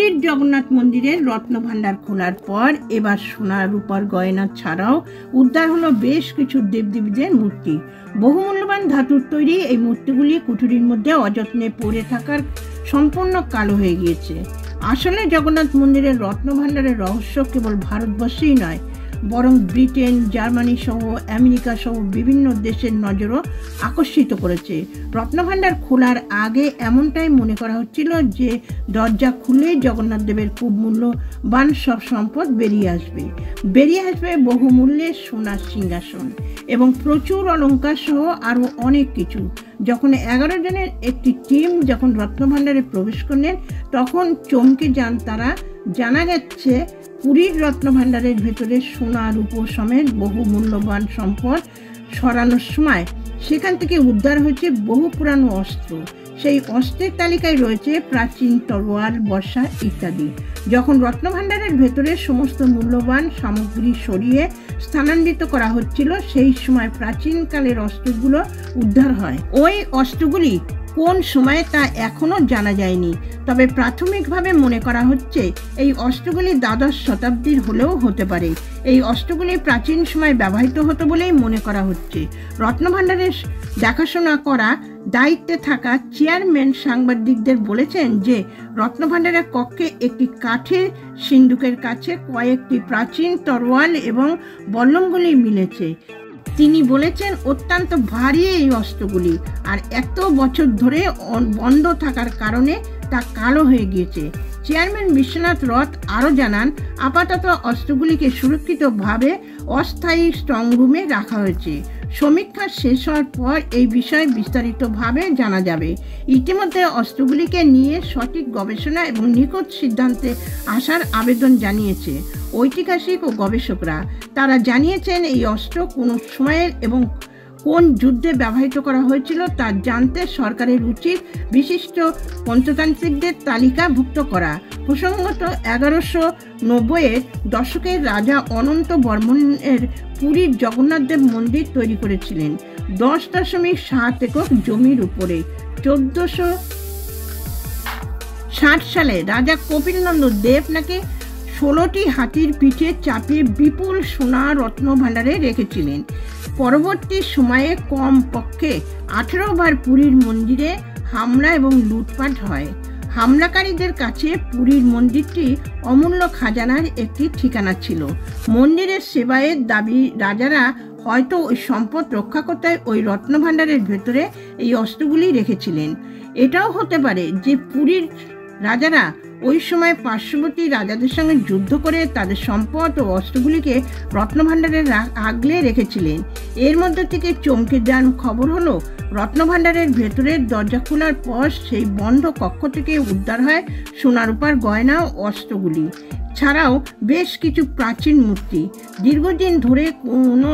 পুরীর জগন্নাথ মন্দিরের রত্নভাণ্ডার খোলার পর এবার সোনা রূপার গয়না ছাড়াও উদ্ধার হলো বেশ কিছু দেবদেবীদের মূর্তি। বহুমূল্যবান ধাতুর তৈরি এই মূর্তিগুলি কুঠুরির মধ্যে অযত্নে পড়ে থাকার সম্পূর্ণ কালো হয়ে গিয়েছে। আসলে জগন্নাথ মন্দিরের রত্নভাণ্ডারের রহস্য কেবল ভারতবর্ষেই নয়, বরং ব্রিটেন, জার্মানি সহ আমেরিকা সহ বিভিন্ন দেশের নজরও আকর্ষিত করেছে। রত্নভাণ্ডার খোলার আগে এমনটাই মনে করা হচ্ছিল যে দরজা খুলে জগন্নাথ দেবের খুব মূল্যবান সব সম্পদ বেরিয়ে আসবে বহুমূল্যের সোনার সিংহাসন এবং প্রচুর অলঙ্কার সহ আরও অনেক কিছু। যখন 11 জনের একটি টিম যখন রত্নভাণ্ডারে প্রবেশ করলেন তখন চমকে যান তারা। জানা যাচ্ছে পুরীর রত্নভাণ্ডারের ভেতরে সোনা রূপো সমেত বহু মূল্যবান সম্পদ সরানোর সময় সেখান থেকে উদ্ধার হয়েছে বহু পুরানো অস্ত্র। সেই অস্ত্রের তালিকায় রয়েছে প্রাচীন তরোয়াল, বর্শা ইত্যাদি। যখন রত্নভাণ্ডারের ভেতরে সমস্ত মূল্যবান সামগ্রী সরিয়ে স্থানান্তরিত করা হচ্ছিল সেই সময় প্রাচীনকালের অস্ত্রগুলো উদ্ধার হয়। ওই অস্ত্রগুলি কোন সময়ে তা এখনও জানা যায়নি, তবে প্রাথমিকভাবে মনে করা হচ্ছে এই অস্ত্রগুলি দ্বাদশ শতাব্দীর হলেও হতে পারে। এই অস্ত্রগুলি প্রাচীন সময়ে ব্যবহৃত হতো বলেই মনে করা হচ্ছে। রত্নভাণ্ডারের দেখাশোনা করা দায়িত্বে থাকা চেয়ারম্যান সাংবাদিকদের বলেছেন যে রত্নভাণ্ডারের কক্ষে একটি কাঠের সিন্দুকের কাছে কয়েকটি প্রাচীন তরোয়াল এবং বল্লমগুলি মিলেছে। তিনি বলেছেন অত্যন্ত ভারী এই অস্ত্রগুলি, আর এত বছর ধরে বন্ধ থাকার কারণে তা কালো হয়ে গিয়েছে। চেয়ারম্যান বিশ্বনাথ রথ আরও জানান, আপাতত অস্ত্রগুলিকে সুরক্ষিতভাবে অস্থায়ী স্ট্রংরুমে রাখা হয়েছে। সমীক্ষা শেষ হওয়ার পর এই বিষয়ে বিস্তারিতভাবে জানা যাবে। ইতিমধ্যে অস্ত্রগুলিকে নিয়ে সঠিক গবেষণা এবং নিখুঁত সিদ্ধান্তে আসার আবেদন জানিয়েছে ঐতিহাসিক ও গবেষকরা। তারা জানিয়েছেন এই অস্ত্র কোন সময়ের এবং কোন যুদ্ধে ব্যবহৃত করা হয়েছিল তা জানতে সরকারের উচিত বিশিষ্ট প্রত্নতান্ত্রিকদের তালিকাভুক্ত করা। প্রসঙ্গত 1190-এর দশকের রাজা অনন্ত বর্মনের পুরীর জগন্নাথ দেব মন্দির তৈরি করেছিলেন 10.7 একর জমির উপরে। 1460 সালে রাজা কপিলনন্দ দেব নাকি 16টি হাতির পিঠে চাপিয়ে বিপুল সোনা রত্নভাণ্ডারে রেখেছিলেন। পরবর্তী সময়ে কমপক্ষে 18 বার পুরীর মন্দিরে হামলা এবং লুটপাট হয়। হামলাকারীদের কাছে পুরীর মন্দিরটি অমূল্য খাজানার একটি ঠিকানা ছিল। মন্দিরের সেবায়ের দাবি রাজারা হয়তো ওই সম্পদ রক্ষা করতে ওই রত্নভাণ্ডারের ভেতরে এই অস্ত্রগুলি রেখেছিলেন। এটাও হতে পারে যে পুরীর রাজারা ওই সময় পার্শ্ববর্তী রাজাদের সঙ্গে যুদ্ধ করে তাদের সম্পদ ও অস্ত্রগুলিকে রত্নভাণ্ডারে আগলে রেখেছিলেন। এর মধ্যে থেকে চমকে যান খবর হলো রত্নভাণ্ডারের ভেতরের দরজা খোলার পর সেই বন্ধ কক্ষ থেকে উদ্ধার হয় সোনা রূপার গয়না ও অস্ত্রগুলি ছাড়াও বেশ কিছু প্রাচীন মূর্তি। দীর্ঘদিন ধরে কোনো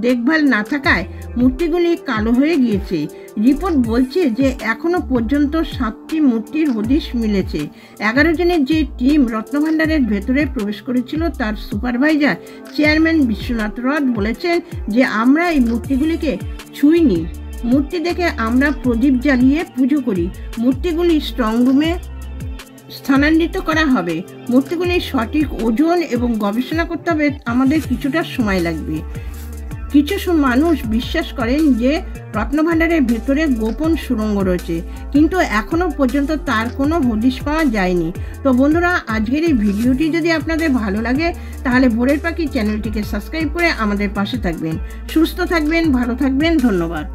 দেখভাল না থাকায় মূর্তিগুলি কালো হয়ে গিয়েছে। রিপোর্ট বলছে যে এখনো পর্যন্ত 7টি মূর্তির হদিশ মিলেছে। 11 জনের যে টিম রত্নভাণ্ডারের ভেতরে প্রবেশ করেছিল তার সুপারভাইজার চেয়ারম্যান বিশ্বনাথ রথ বলেছেন যে আমরা এই মূর্তিগুলিকে ছুঁইনি। মূর্তি দেখে আমরা প্রদীপ জ্বালিয়ে পুজো করি। মূর্তিগুলি স্ট্রংরুমে স্থানান্তরিত করা হবে। মূর্তিগুলির সঠিক ওজন এবং গবেষণা করতে হবে, আমাদের কিছুটা সময় লাগবে। কিছু মানুষ বিশ্বাস করেন যে রত্নভাণ্ডারের ভেতরে গোপন সুড়ঙ্গ রয়েছে, কিন্তু এখনো পর্যন্ত তার কোনো হদিশ পাওয়া যায়নি। তো বন্ধুরা, আজকের এই ভিডিওটি যদি আপনাদের ভালো লাগে তাহলে ভোরের পাখি চ্যানেলটিকে সাবস্ক্রাইব করে আমাদের পাশে থাকবেন। সুস্থ থাকবেন, ভালো থাকবেন। ধন্যবাদ।